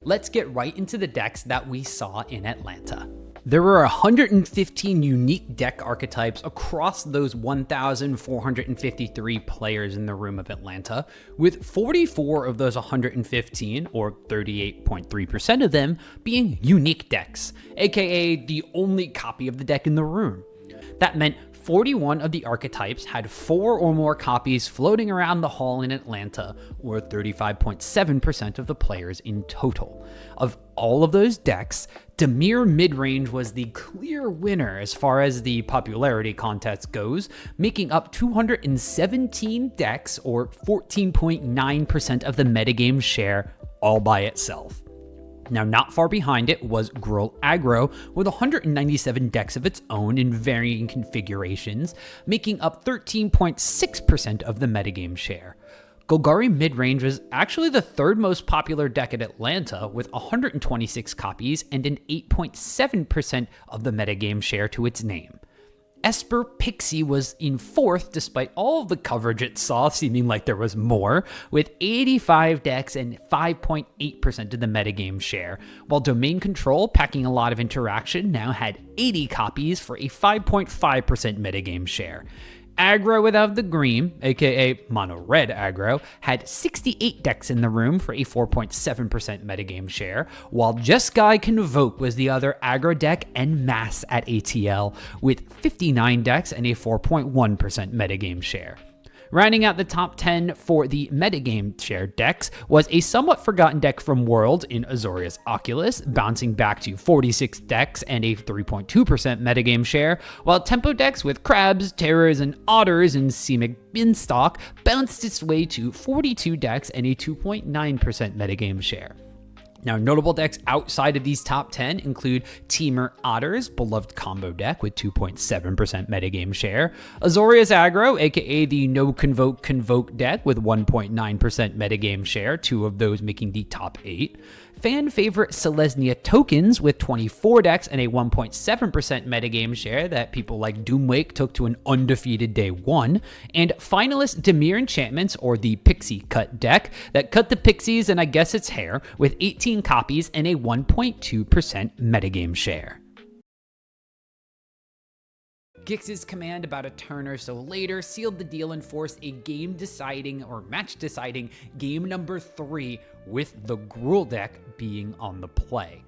Let's get right into the decks that we saw in Atlanta. There were 115 unique deck archetypes across those 1,453 players in the room of Atlanta, with 44 of those 115, or 38.3% of them, being unique decks, aka the only copy of the deck in the room. That meant 41 of the archetypes had 4 or more copies floating around the hall in Atlanta, or 35.7% of the players in total. Of all of those decks, Dimir Midrange was the clear winner as far as the popularity contest goes, making up 217 decks, or 14.9% of the metagame share, all by itself. Now, not far behind it was Gruul Aggro, with 197 decks of its own in varying configurations, making up 13.6% of the metagame share. Golgari Midrange was actually the third most popular deck at Atlanta, with 126 copies and an 8.7% of the metagame share to its name. Esper Pixie was in fourth despite all of the coverage it saw, seeming like there was more, with 85 decks and 5.8% of the metagame share, while Domain Control, packing a lot of interaction, now had 80 copies for a 5.5% metagame share. Aggro without the green, aka Mono Red Aggro, had 68 decks in the room for a 4.7% metagame share, while Jeskai Convoke was the other aggro deck en masse at ATL, with 59 decks and a 4.1% metagame share. Rounding out the top 10 for the metagame share decks was a somewhat forgotten deck from World in Azorius Oculus, bouncing back to 46 decks and a 3.2% metagame share, while tempo decks with Crabs, Terrors, and Otters in Simic Binstock bounced its way to 42 decks and a 2.9% metagame share. Now, notable decks outside of these top 10 include Temur Otters, beloved combo deck with 2.7% metagame share, Azorius Aggro, aka the No Convoke deck with 1.9% metagame share, 2 of those making the top 8, fan favorite Selesnya Tokens with 24 decks and a 1.7% metagame share that people like Doomwake took to an undefeated day 1, and finalist Dimir Enchantments, or the Pixie Cut deck that cut the pixies and I guess its hair, with 18 copies and a 1.2% metagame share. Gix's command about a turn or so later sealed the deal and forced a game-deciding or match-deciding game number 3, with the Gruul deck being on the play.